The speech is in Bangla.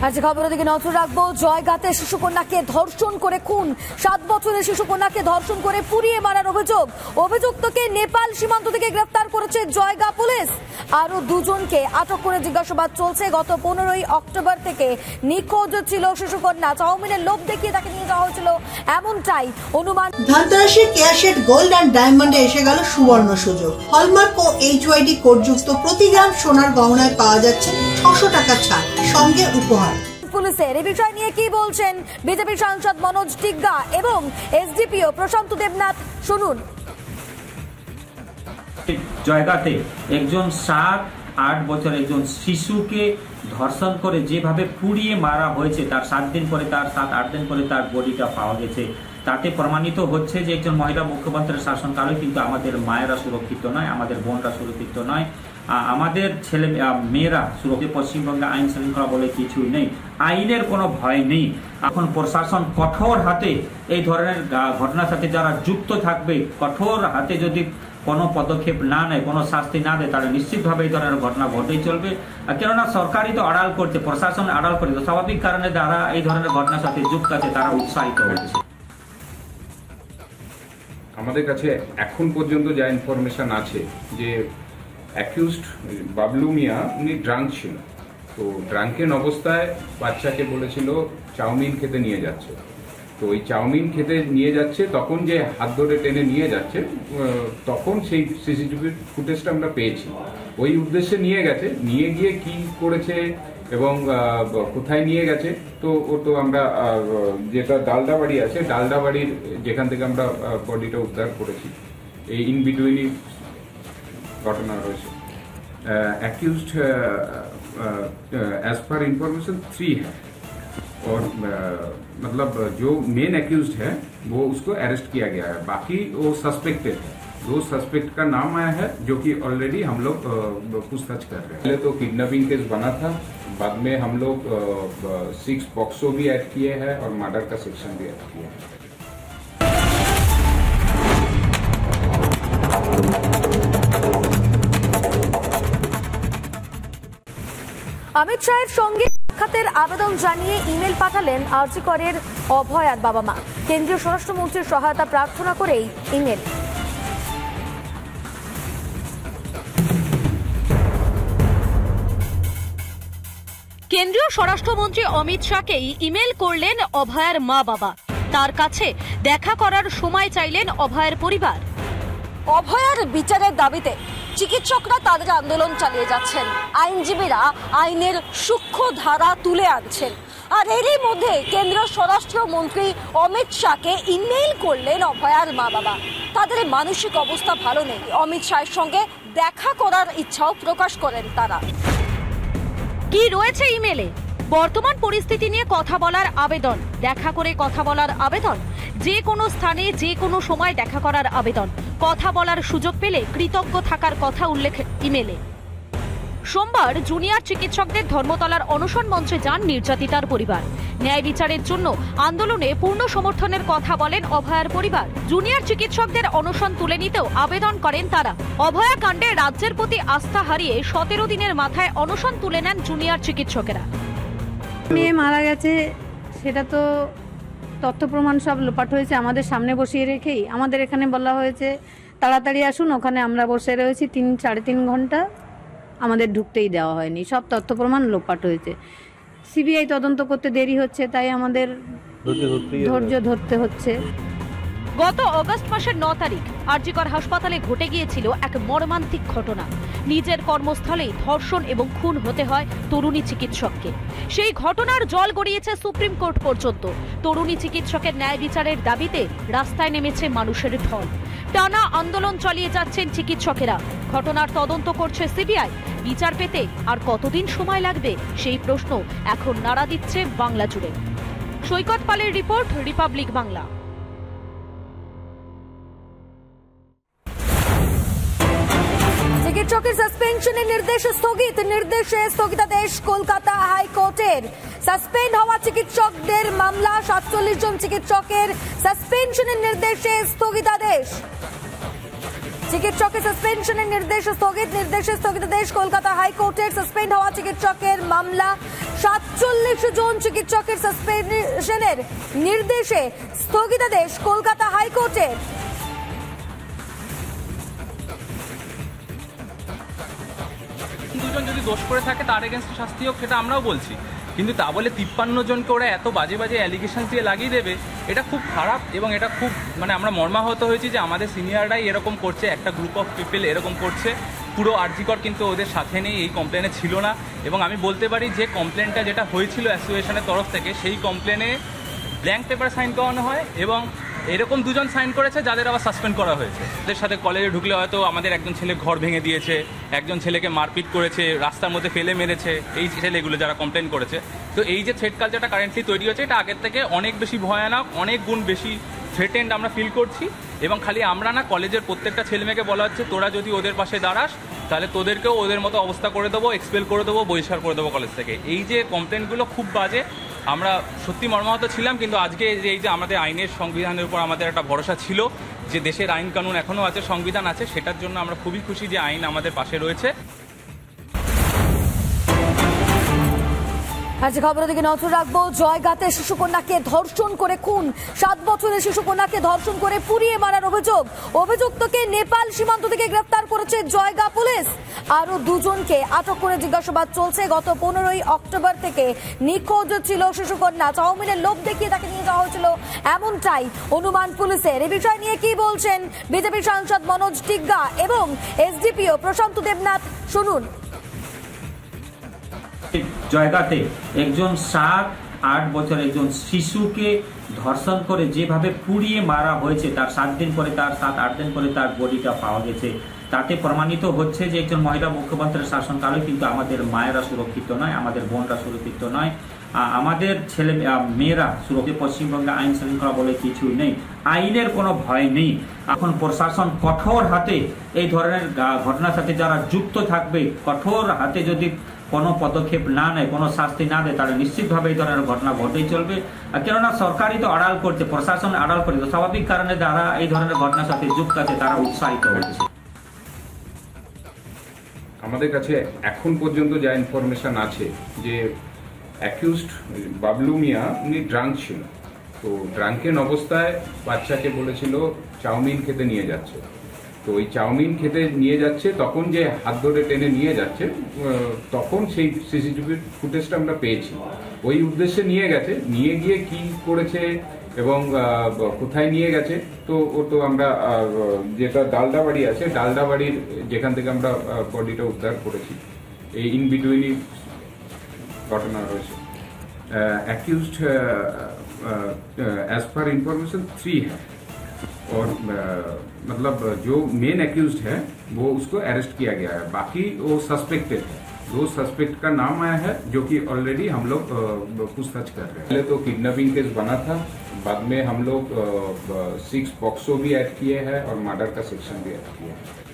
আজ খবরের দিকে নজর রাখবো। জয়গাতে শিশুকন্যাকে ধর্ষণ করে খুন, 7 বছরের শিশুকন্যাকে ধর্ষণ করে পুড়িয়ে মারার অভিযোগ। অভিযুক্তকে নেপাল সীমান্ত থেকে গ্রেফতার করেছে জয়গা পুলিশ। আরো 2 জনকে আটক করে জিজ্ঞাসাবাদ চলছে। গত 15ই অক্টোবর থেকে নিখোঁজ ছিল শিশুকন্যা। চাউমিনের লোভ দেখিয়ে তাকে নিয়ে যাওয়া হয়েছিল, এমনটাই অনুমান। ধানতরাশে কেয়ারশেড গোল্ড অ্যান্ড ডায়মন্ডে এসে গেল সুবর্ণ সুযোগ। হলমার্ক ও HYD কোডযুক্ত প্রতি গ্রাম সোনার গহনায় পাওয়া যাচ্ছে 600 টাকা ছাড়, সঙ্গে উপহার। পুলিশের এই বিষয় নিয়ে কি বলছেন বিজেপি সাংসদ মনোজ টিগ্গা এবং SDPO প্রশান্ত দেবনাথ, শুনুন। জয়গাতে একজন 7-8 বছর একজন শিশুকে ধর্ষণ করে যেভাবে পুড়িয়ে মারা হয়েছে, তার 7 দিন পরে, তার 7-8 দিন পরে তার বডিটা পাওয়া গেছে। তাতে প্রমাণিত হচ্ছে যে একজন মহিলা মুখ্যমন্ত্রীর শাসনকালে কিন্তু আমাদের মায়েরা সুরক্ষিত নয়, আমাদের বোনরা সুরক্ষিত নয়, আমাদের ছেলে মেয়েরা সুরক্ষিত। পশ্চিমবঙ্গে আইন শৃঙ্খলা বলে কিছুই নেই, আইনের কোনো ভয় নেই। এখন প্রশাসন কঠোর হাতে এই ধরনের ঘটনার সাথে যারা যুক্ত থাকবে, কঠোর হাতে যদি কোনো পদক্ষেপ না নেয়, কোনো শাস্তি না দেয়, তাহলে নিশ্চিতভাবে এই ধরনের ঘটনা ঘটেই চলবে। কেননা সরকারই তো আড়াল করছে, প্রশাসন আড়াল করছে, স্বাভাবিক কারণে যারা এই ধরনের ঘটনার সাথে যুক্ত আছে তারা উৎসাহিত হচ্ছে। আমাদের কাছে এখন পর্যন্ত যা ইনফরমেশন আছে যে অ্যাকিউজড বাবলু মিয়া উনি ড্রাঙ্ক ছিল, তো ড্রাঙ্কেন অবস্থায় বাচ্চাকে বলেছিল চাউমিন খেতে নিয়ে যাচ্ছে। তো ওই চাউমিন খেতে নিয়ে যাচ্ছে, তখন যে হাত ধরে টেনে নিয়ে যাচ্ছে, তখন সেই সিসিটিভি ফুটেজটা আমরা পেয়েছি। ওই উদ্দেশ্যে নিয়ে গেছে, নিয়ে গিয়ে কি করেছে এবং কোথায় নিয়ে গেছে তো ও তো আমরা যেটা ডালডাবাড়ি আছে, ডালডাবাড়ির যেখান থেকে আমরা বডিটা উদ্ধার করেছি, এই ইন বিটুইনই ঘটনা রয়েছে। एक्यूज्ड एज पर इंफॉर्मेशन 3 है और मतलब जो मेन एक्यूज्ड है वो उसको अरेस्ट किया गया है, बाकी वो सस्पेक्टेड है। 2 सस्पेक्ट का नाम आया है जो कि ऑलरेडी हम लोग पूछताछ कर रहे हैं। पहले तो किडनैपिंग केस बना था, बाद में हम लोग 6 पॉक्सो भी ऐड किए हैं और मर्डर का सेक्शन भी ऐड किया है। অমিত শাহের সঙ্গে সাক্ষাতের আবেদন জানিয়ে ইমেল পাঠালেন আরজি করের অভয়ার বাবা মা। কেন্দ্রীয় স্বরাষ্ট্রমন্ত্রীর সহায়তা প্রার্থনা করেই ইমেল। কেন্দ্রীয় স্বরাষ্ট্রমন্ত্রী অমিত শাহকেই ইমেল করলেন অভয়ার মা বাবা। তার কাছে দেখা করার সময় চাইলেন অভয়ার পরিবার। অভয়ার বিচারের দাবিতে চিকিৎসকরা তাদের আন্দোলন চালিয়ে যাচ্ছেন, আইনজীবীরা আইনের সূক্ষ্ম ধারা তুলে আনছেন। আর এরই মধ্যে কেন্দ্রীয় স্বরাষ্ট্রমন্ত্রী অমিত শাহকে ইমেল করলেন অভয়ার মা বাবা। তাদের মানসিক অবস্থা ভালো নেই, অমিত শাহের সঙ্গে দেখা করার ইচ্ছাও প্রকাশ করেন তারা। কি রয়েছে ইমেলে? বর্তমান পরিস্থিতি নিয়ে কথা বলার আবেদন, দেখা করে কথা বলার আবেদন, যে কোনো স্থানে যে কোনো সময় দেখা করার আবেদন, কথা বলার সুযোগ পেলে কৃতজ্ঞ থাকার কথা উল্লেখ ইমেলে। সোমবার জুনিয়র চিকিৎসকদের ধর্মতলার অনশন মঞ্চে যান নির্যাতিতার পরিবার। ন্যায় বিচারের জন্য আন্দোলনে পূর্ণ সমর্থনের কথা বলেন অভয়ার পরিবার। জুনিয়র চিকিৎসকদের অনশন তুলে নিতেও আবেদন করেন তারা। অভয়া কাণ্ডে রাজ্যের প্রতি আস্থা হারিয়ে 17 দিনের মাথায় অনশন তুলে নেন জুনিয়র চিকিৎসকেরা। মেয়ে মারা গেছে, সেটা তো তথ্য প্রমাণ সব লোপাট হয়েছে আমাদের সামনে বসিয়ে রেখেই। আমাদের এখানে বলা হয়েছে তাড়াতাড়ি আসুন, ওখানে আমরা বসে রয়েছি 3-3.5 ঘন্টা, আমাদের ঢুকতেই দেওয়া হয়নি, সব তথ্য প্রমাণ লোপাট হয়েছে। সিবিআই তদন্ত করতে দেরি হচ্ছে, তাই আমাদের ধৈর্য ধরতে হচ্ছে। গত অগস্ট মাসের 9 তারিখ আরজিকর হাসপাতালে ঘটে গিয়েছিল এক মর্মান্তিক ঘটনা। নিজের কর্মস্থলেই ধর্ষণ এবং খুন হতে হয় তরুণী চিকিৎসককে। সেই ঘটনার জল গড়িয়েছে সুপ্রিম কোর্ট পর্যন্ত। তরুণী চিকিৎসকের ন্যায় বিচারের দাবিতে রাস্তায় নেমেছে মানুষের ঢল। টানা আন্দোলন চালিয়ে যাচ্ছেন চিকিৎসকেরা। ঘটনার তদন্ত করছে সিবিআই। বিচার পেতে আর কতদিন সময় লাগবে সেই প্রশ্ন এখন নাড়া দিচ্ছে বাংলা জুড়ে। সৈকত পালের রিপোর্ট, রিপাবলিক বাংলা। চিকিৎসকের সাসপেনশনের নির্দেশে স্থগিতাদেশ কলকাতা হাইকোর্টের। সাসপেন্ড হওয়া চিকিৎসকদের মামলা, 47 জন চিকিৎসকের সাসপেনশনের নির্দেশে স্থগিতাদেশ। চিকিৎসকের সাসপেনশনের নির্দেশে স্থগিতাদেশ কলকাতা হাইকোর্টের। সাসপেন্ড হওয়া চিকিৎসকের মামলা 47 জন চিকিৎসকের সাসপেনশনের নির্দেশে স্থগিতাদেশ কলকাতা হাইকোর্টের। দুজন যদি দোষ করে থাকে তার এগেনস্টে শাস্তি হোক, সেটা আমরাও বলছি, কিন্তু তা বলে 53 জনকে ওরা এত বাজে বাজে অ্যালিগেশন দিয়ে লাগিয়ে দেবে, এটা খুব খারাপ। এবং এটা খুব আমরা মর্মাহত হয়েছি যে আমাদের সিনিয়ররাই এরকম করছে, একটা গ্রুপ অফ পিপল এরকম করছে। পুরো আরজিকর কিন্তু ওদের সাথে নেই, এই কমপ্লেনে ছিল না। এবং আমি বলতে পারি যে কমপ্লেনটা যেটা হয়েছিল অ্যাসোসিয়েশনের তরফ থেকে, সেই কমপ্লেনে ব্ল্যাঙ্ক পেপার সাইন করানো হয় এবং এরকম দুজন সাইন করেছে যাদের আবার সাসপেন্ড করা হয়েছে। ওদের সাথে কলেজে ঢুকলে হয়তো আমাদের একজন ছেলে ঘর ভেঙে দিয়েছে, একজন ছেলেকে মারপিট করেছে, রাস্তার মধ্যে ফেলে মেরেছে, এই ছেলেগুলো যারা কমপ্লেন করেছে। তো এই যে থ্রেট কালচারটা কারেন্টলি তৈরি হচ্ছে, এটা আগের থেকে অনেক বেশি ভয়ানক, অনেক গুণ বেশি থ্রেটেন্ড আমরা ফিল করছি। এবং খালি আমরা না, কলেজের প্রত্যেকটা ছেলেমেয়েকে বলা হচ্ছে তোরা যদি ওদের পাশে দাঁড়াস তাহলে তোদেরকেও ওদের মতো অবস্থা করে দেবো, এক্সপেল করে দেবো, বহিষ্কার করে দেবো কলেজ থেকে। এই যে কমপ্লেনগুলো খুব বাজে, আমরা সত্যি মর্মাহত ছিলাম। কিন্তু আজকে এই যে আমাদের আইনের সংবিধানের উপর আমাদের একটা ভরসা ছিল যে দেশের আইন কানুন এখনও আছে, সংবিধান আছে, সেটার জন্য আমরা খুবই খুশি যে আইন আমাদের পাশে রয়েছে। আজ খবরের দিকে নজর রাখবো। জয়গাতে শিশুকন্যাকে ধর্ষণ করে খুন, 7 বছরের শিশুকন্যাকে ধর্ষণ করে পুড়িয়ে মারার অভিযোগ। অভিযুক্তকে নেপাল সীমান্ত থেকে গ্রেফতার করেছে জয়গা পুলিশ। আরো 2 জনকে আটক করে জিজ্ঞাসাবাদ চলছে। গত 15 অক্টোবর থেকে নিখোঁজ ছিল শিশুকন্যা। চাউমিনের লোভ দেখিয়ে তাকে নিয়ে যাওয়া হয়েছিল, এমনটাই অনুমান পুলিশের। এই বিষয় নিয়ে কি বলছেন বিজেপি সাংসদ মনোজ টিগ্গা এবং এসডিপিও প্রশান্ত দেবনাথ, শুনুন। জয়গাতে একজন 7-8 বছর একজন শিশুকে ধর্ষণ করে যেভাবে পুড়িয়ে মারা হয়েছে, তার 7 দিন পরে, তার 7-8 দিন পরে তার বডিটা পাওয়া গেছে। তাতে প্রমাণিত হচ্ছে যে একজন মহিলা মুখ্যমন্ত্রীর শাসনকালে কিন্তু আমাদের মায়েরা সুরক্ষিত নয়, আমাদের বোনরা সুরক্ষিত নয়, আমাদের ছেলে মেয়েরা সুরক্ষিত। পশ্চিমবঙ্গে আইন শৃঙ্খলা বলে কিছুই নেই, আইনের কোনো ভয় নেই। এখন প্রশাসন কঠোর হাতে এই ধরনের ঘটনার সাথে যারা যুক্ত থাকবে, কঠোর হাতে যদি কোনো পদক্ষেপ না নেয়, কোনো শাস্তি না দেয়, তাহলে নিশ্চিতভাবে এই ধরনের ঘটনা ঘটেই চলবে। কেননা সরকারই তো আড়াল করছে, প্রশাসন আড়াল করে, তো স্বাভাবিক কারণে যারা এই ধরনের ঘটনার সাথে যুক্ত আছে তারা উৎসাহিত হচ্ছে। আমাদের কাছে এখন পর্যন্ত যা ইনফরমেশন আছে যে অ্যাকিউজড বাবলু মিয়া উনি ড্রাঙ্ক ছিল। তো ড্রাঙ্কেন অবস্থায় বাচ্চাকে বলেছিল চাউমিন খেতে নিয়ে যাচ্ছে। তো ওই চাউমিন খেতে নিয়ে যাচ্ছে, তখন যে হাত ধরে টেনে নিয়ে যাচ্ছে, তখন সেই সিসিটিভি ফুটেজটা আমরা পেয়েছি। ওই উদ্দেশ্যে নিয়ে গেছে, নিয়ে গিয়ে কি করেছে এবং কোথায় নিয়ে গেছে, তো ও তো আমরা যেটা ডালডা বাড়ি আছে, ডালডা বাড়ির যেখান থেকে আমরা বডিটা উদ্ধার করেছি, এই ইন বিটুইনই ঘটনা রয়েছে। অ্যাকিউজড एज पर इंफॉर्मेशन 3 है और मतलब जो मेन एक्यूज्ड है वो उसको अरेस्ट किया गया है। बाकी वो सस्पेक्टेड है, 2 सस्पेक्ट का नाम आया है जो कि ऑलरेडी हम लोग पूछताछ कर रहे हैं। पहले तो किडनैपिंग केस बना था, बाद में हम लोग 6 पॉक्सो भी ऐड किए हैं और मर्डर का सेक्शन भी ऐड किया है।